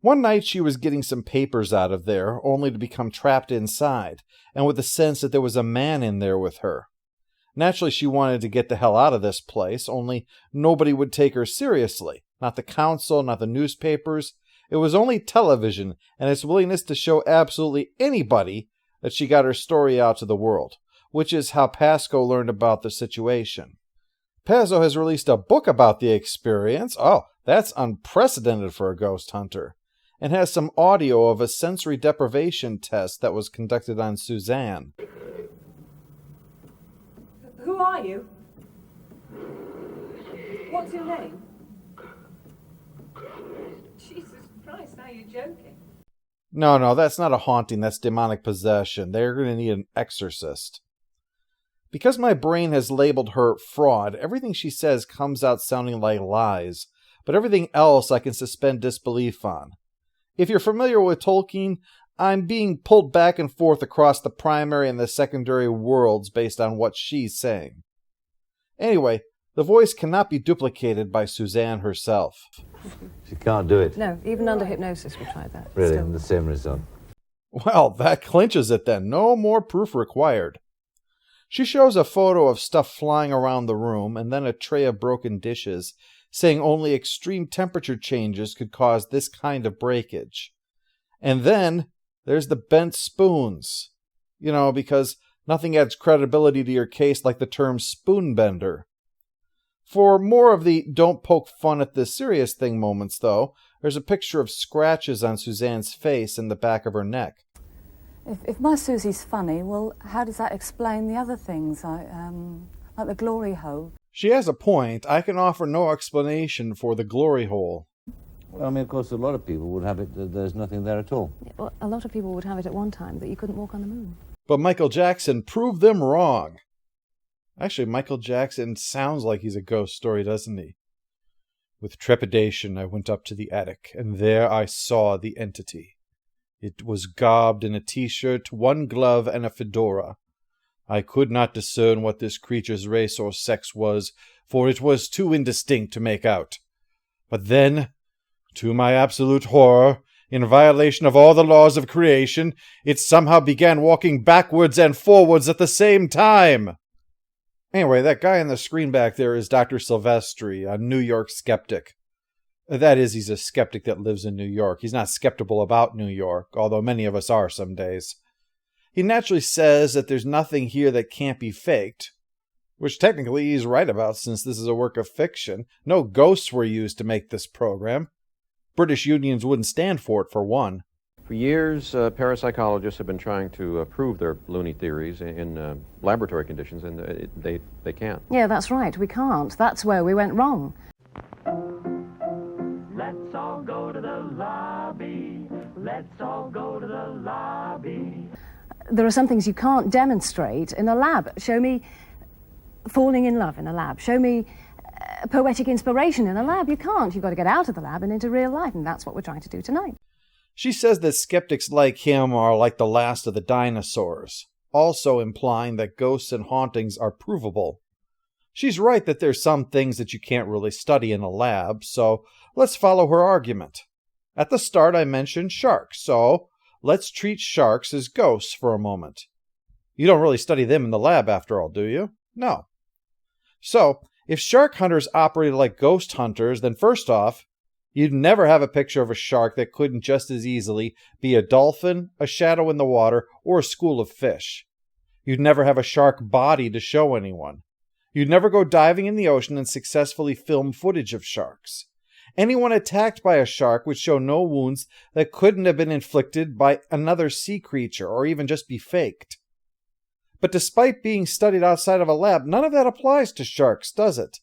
One night she was getting some papers out of there, only to become trapped inside, and with the sense that there was a man in there with her. Naturally, she wanted to get the hell out of this place, only nobody would take her seriously. Not the council, not the newspapers. It was only television and its willingness to show absolutely anybody that she got her story out to the world, which is how Pasco learned about the situation. Pazzo has released a book about the experience. Oh, that's unprecedented for a ghost hunter. And has some audio of a sensory deprivation test that was conducted on Suzanne. Who are you? What's your name? Jesus Christ, now you're joking. No, that's not a haunting, that's demonic possession. They're going to need an exorcist. Because my brain has labeled her fraud, everything she says comes out sounding like lies, but everything else I can suspend disbelief on. If you're familiar with Tolkien, I'm being pulled back and forth across the primary and the secondary worlds based on what she's saying. Anyway, the voice cannot be duplicated by Suzanne herself. She can't do it. No, even under hypnosis we tried that. Really, Still. and the same result. Well, that clinches it then. No more proof required. She shows a photo of stuff flying around the room and then a tray of broken dishes, saying only extreme temperature changes could cause this kind of breakage. And then there's the bent spoons. You know, because nothing adds credibility to your case like the term spoonbender. For more of the don't poke fun at the serious thing moments, though, there's a picture of scratches on Suzanne's face and the back of her neck. If my Susie's funny, well, how does that explain the other things, like the glory hole? She has a point. I can offer no explanation for the glory hole. Well, I mean, of course, a lot of people would have it that there's nothing there at all. Yeah, well, a lot of people would have it at one time, that you couldn't walk on the moon. But Michael Jackson proved them wrong. Actually, Michael Jackson sounds like he's a ghost story, doesn't he? With trepidation, I went up to the attic, and there I saw the entity. It was garbed in a t-shirt, one glove, and a fedora. I could not discern what this creature's race or sex was, for it was too indistinct to make out. But then, to my absolute horror, in violation of all the laws of creation, it somehow began walking backwards and forwards at the same time. Anyway, that guy on the screen back there is Dr. Silvestri, a New York skeptic. That is, he's a skeptic that lives in New York. He's not skeptical about New York, although many of us are some days. He naturally says that there's nothing here that can't be faked, which technically he's right about since this is a work of fiction. No ghosts were used to make this program. British unions wouldn't stand for it, for one. For years, parapsychologists have been trying to prove their loony theories in laboratory conditions, and they can't. Yeah, that's right, we can't. That's where we went wrong. Let's all go to the lobby. Let's all go to the lobby. There are some things you can't demonstrate in a lab. Show me falling in love in a lab. Show me poetic inspiration in a lab. You can't. You've got to get out of the lab and into real life, and that's what we're trying to do tonight. She says that skeptics like him are like the last of the dinosaurs, also implying that ghosts and hauntings are provable. She's right that there's some things that you can't really study in a lab, so let's follow her argument. At the start I mentioned sharks, so let's treat sharks as ghosts for a moment. You don't really study them in the lab after all, do you? No. So, if shark hunters operated like ghost hunters, then first off, you'd never have a picture of a shark that couldn't just as easily be a dolphin, a shadow in the water, or a school of fish. You'd never have a shark body to show anyone. You'd never go diving in the ocean and successfully film footage of sharks. Anyone attacked by a shark would show no wounds that couldn't have been inflicted by another sea creature or even just be faked. But despite being studied outside of a lab, none of that applies to sharks, does it?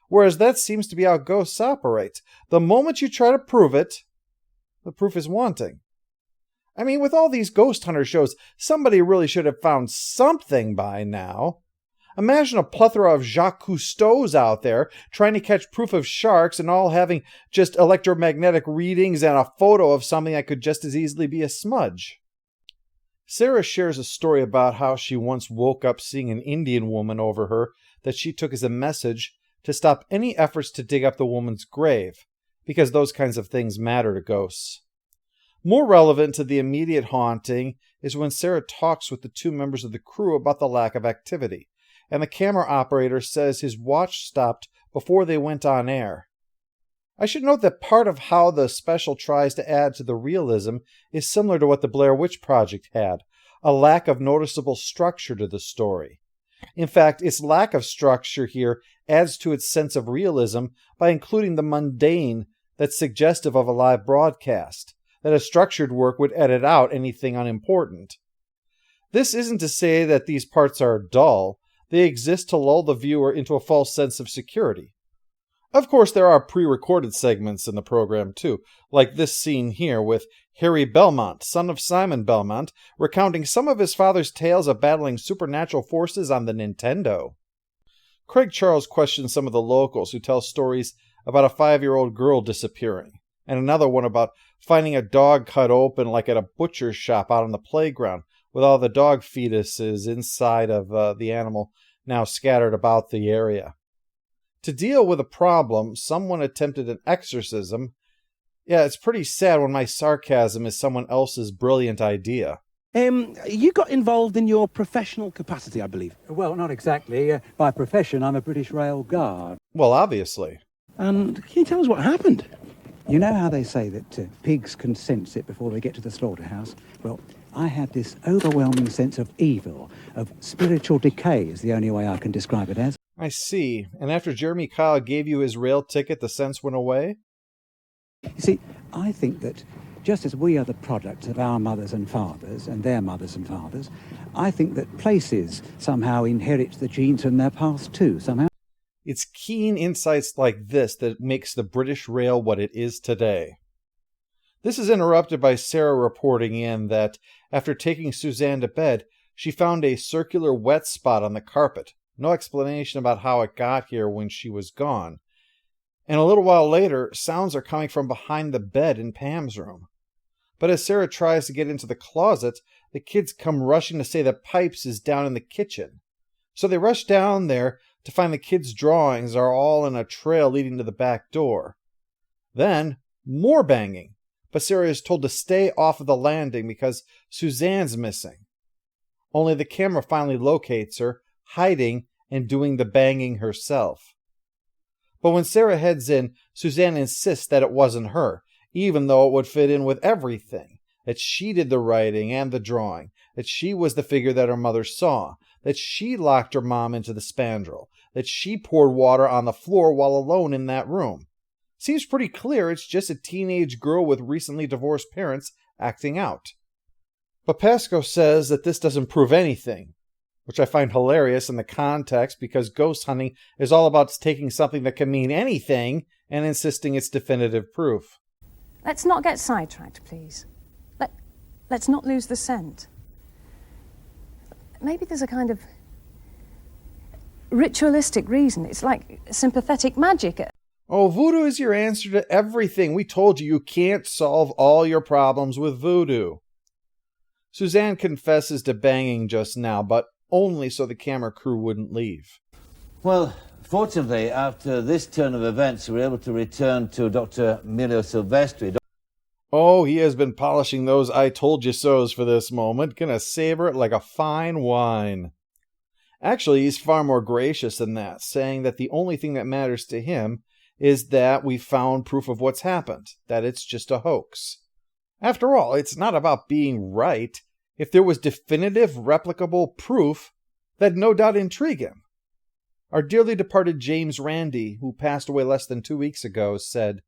Whereas that seems to be how ghosts operate. The moment you try to prove it, the proof is wanting. I mean, with all these ghost hunter shows, somebody really should have found something by now. Imagine a plethora of Jacques Cousteaus out there trying to catch proof of sharks and all having just electromagnetic readings and a photo of something that could just as easily be a smudge. Sarah shares a story about how she once woke up seeing an Indian woman over her that she took as a message to stop any efforts to dig up the woman's grave, because those kinds of things matter to ghosts. More relevant to the immediate haunting is when Sarah talks with the two members of the crew about the lack of activity, and the camera operator says his watch stopped before they went on air. I should note that part of how the special tries to add to the realism is similar to what the Blair Witch Project had, a lack of noticeable structure to the story. In fact, its lack of structure here adds to its sense of realism by including the mundane that's suggestive of a live broadcast, that a structured work would edit out anything unimportant. This isn't to say that these parts are dull. They exist to lull the viewer into a false sense of security. Of course, there are pre-recorded segments in the program too, like this scene here with Harry Belmont, son of Simon Belmont, recounting some of his father's tales of battling supernatural forces on the Nintendo. Craig Charles questions some of the locals who tell stories about a 5-year-old girl disappearing, and another one about finding a dog cut open like at a butcher's shop out on the playground, with all the dog fetuses inside of the animal now scattered about the area. To deal with a problem, someone attempted an exorcism. Yeah, it's pretty sad when my sarcasm is someone else's brilliant idea. You got involved in your professional capacity, I believe. Well, not exactly. By profession, I'm a British Rail Guard. Well, obviously. And can you tell us what happened? You know how they say that pigs can sense it before they get to the slaughterhouse? Well, I had this overwhelming sense of evil, of spiritual decay is the only way I can describe it as. I see. And after Jeremy Kyle gave you his rail ticket, the sense went away? You see, I think that just as we are the products of our mothers and fathers and their mothers and fathers, I think that places somehow inherit the genes from their past too, somehow. It's keen insights like this that makes the British Rail what it is today. This is interrupted by Sarah reporting in that after taking Suzanne to bed, she found a circular wet spot on the carpet. No explanation about how it got here when she was gone. And a little while later, sounds are coming from behind the bed in Pam's room. But as Sarah tries to get into the closet, the kids come rushing to say that Pipes is down in the kitchen. So they rush down there to find the kids' drawings are all in a trail leading to the back door. Then, more banging. But Sarah is told to stay off of the landing because Suzanne's missing. Only the camera finally locates her, hiding and doing the banging herself. But when Sarah heads in, Suzanne insists that it wasn't her, even though it would fit in with everything, that she did the writing and the drawing, that she was the figure that her mother saw, that she locked her mom into the spandrel, that she poured water on the floor while alone in that room. Seems pretty clear it's just a teenage girl with recently divorced parents acting out. But Pascoe says that this doesn't prove anything, which I find hilarious in the context because ghost hunting is all about taking something that can mean anything and insisting it's definitive proof. Let's not get sidetracked, please. Let's not lose the scent. Maybe there's a kind of ritualistic reason. It's like sympathetic magic. Oh, voodoo is your answer to everything. We told you can't solve all your problems with voodoo. Suzanne confesses to banging just now, but only so the camera crew wouldn't leave. Well, fortunately, after this turn of events, we were able to return to Dr. Emilio Silvestri. Oh, he has been polishing those I told you so's for this moment, gonna savor it like a fine wine. Actually, he's far more gracious than that, saying that the only thing that matters to him is that we found proof of what's happened, that it's just a hoax. After all, it's not about being right. If there was definitive, replicable proof, that'd no doubt intrigue him. Our dearly departed James Randi, who passed away less than 2 weeks ago, said,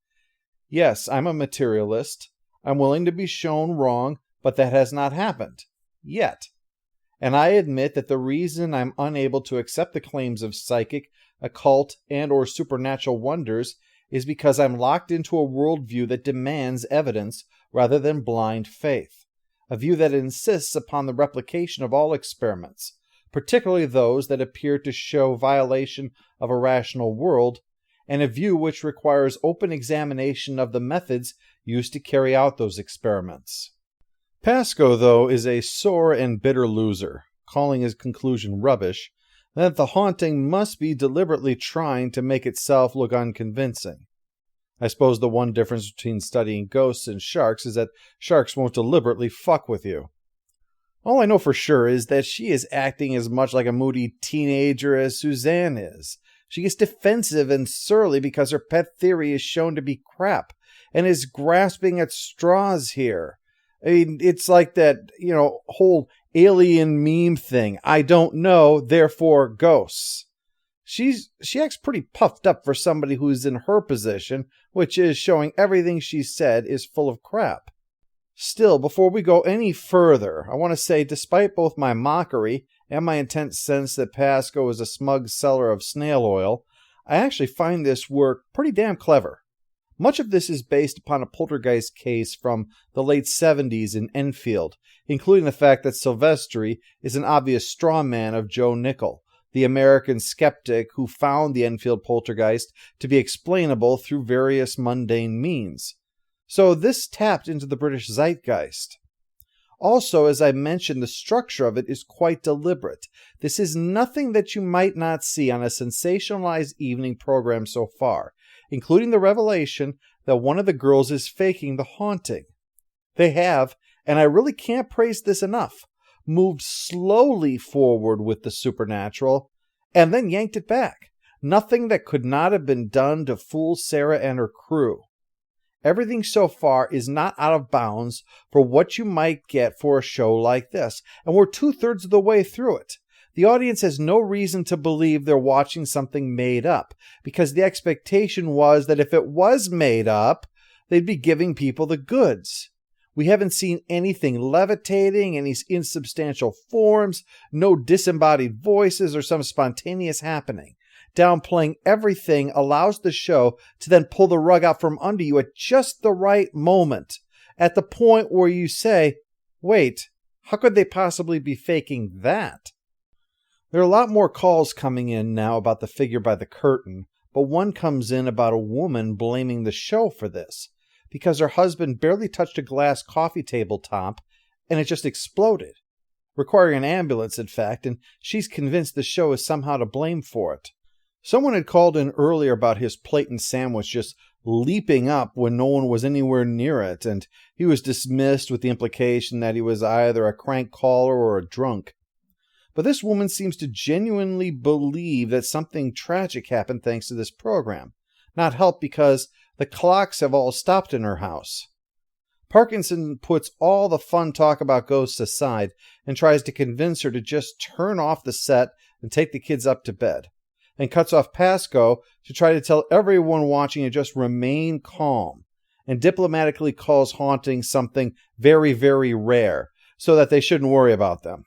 "Yes, I'm a materialist. I'm willing to be shown wrong, but that has not happened. Yet. And I admit that the reason I'm unable to accept the claims of psychic, occult, and or supernatural wonders is because I'm locked into a worldview that demands evidence rather than blind faith. A view that insists upon the replication of all experiments, particularly those that appear to show violation of a rational world, and a view which requires open examination of the methods used to carry out those experiments." Pascoe, though, is a sore and bitter loser, calling his conclusion rubbish, that the haunting must be deliberately trying to make itself look unconvincing. I suppose the one difference between studying ghosts and sharks is that sharks won't deliberately fuck with you. All I know for sure is that she is acting as much like a moody teenager as Suzanne is. She gets defensive and surly because her pet theory is shown to be crap and is grasping at straws here. I mean, it's like that, whole alien meme thing. I don't know, therefore ghosts. She acts pretty puffed up for somebody who's in her position, which is showing everything she said is full of crap. Still, before we go any further, I want to say, despite both my mockery and my intense sense that Pascoe is a smug seller of snail oil, I actually find this work pretty damn clever. Much of this is based upon a poltergeist case from the late 70s in Enfield, including the fact that Silvestri is an obvious straw man of Joe Nickel, the American skeptic who found the Enfield poltergeist to be explainable through various mundane means. So this tapped into the British zeitgeist. Also, as I mentioned, the structure of it is quite deliberate. This is nothing that you might not see on a sensationalized evening program so far, including the revelation that one of the girls is faking the haunting. They have, and I really can't praise this enough, moved slowly forward with the supernatural, and then yanked it back. Nothing that could not have been done to fool Sarah and her crew. Everything so far is not out of bounds for what you might get for a show like this, and we're 2/3 of the way through it. The audience has no reason to believe they're watching something made up, because the expectation was that if it was made up, they'd be giving people the goods. We haven't seen anything levitating, any insubstantial forms, no disembodied voices, or some spontaneous happening. Downplaying everything allows the show to then pull the rug out from under you at just the right moment, at the point where you say, wait, how could they possibly be faking that? There are a lot more calls coming in now about the figure by the curtain, but one comes in about a woman blaming the show for this, because her husband barely touched a glass coffee table top and it just exploded, requiring an ambulance, in fact, and she's convinced the show is somehow to blame for it. Someone had called in earlier about his plate and sandwich just leaping up when no one was anywhere near it, and he was dismissed with the implication that he was either a crank caller or a drunk. But this woman seems to genuinely believe that something tragic happened thanks to this program, not helped because the clocks have all stopped in her house. Parkinson puts all the fun talk about ghosts aside and tries to convince her to just turn off the set and take the kids up to bed, and cuts off Pascoe to try to tell everyone watching to just remain calm, and diplomatically calls hauntings something very, very rare, so that they shouldn't worry about them.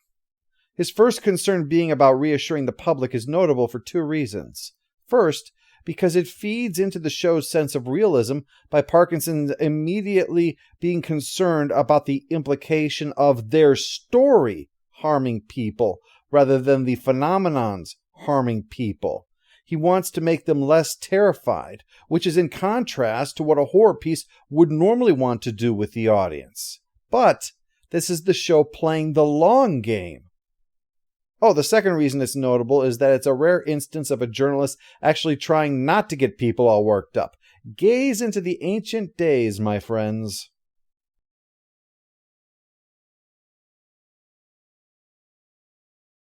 His first concern being about reassuring the public is notable for two reasons. First, because it feeds into the show's sense of realism by Parkinson immediately being concerned about the implication of their story harming people rather than the phenomenons harming people. He wants to make them less terrified, which is in contrast to what a horror piece would normally want to do with the audience. But this is the show playing the long game. Oh, the second reason it's notable is that it's a rare instance of a journalist actually trying not to get people all worked up. Gaze into the ancient days, my friends.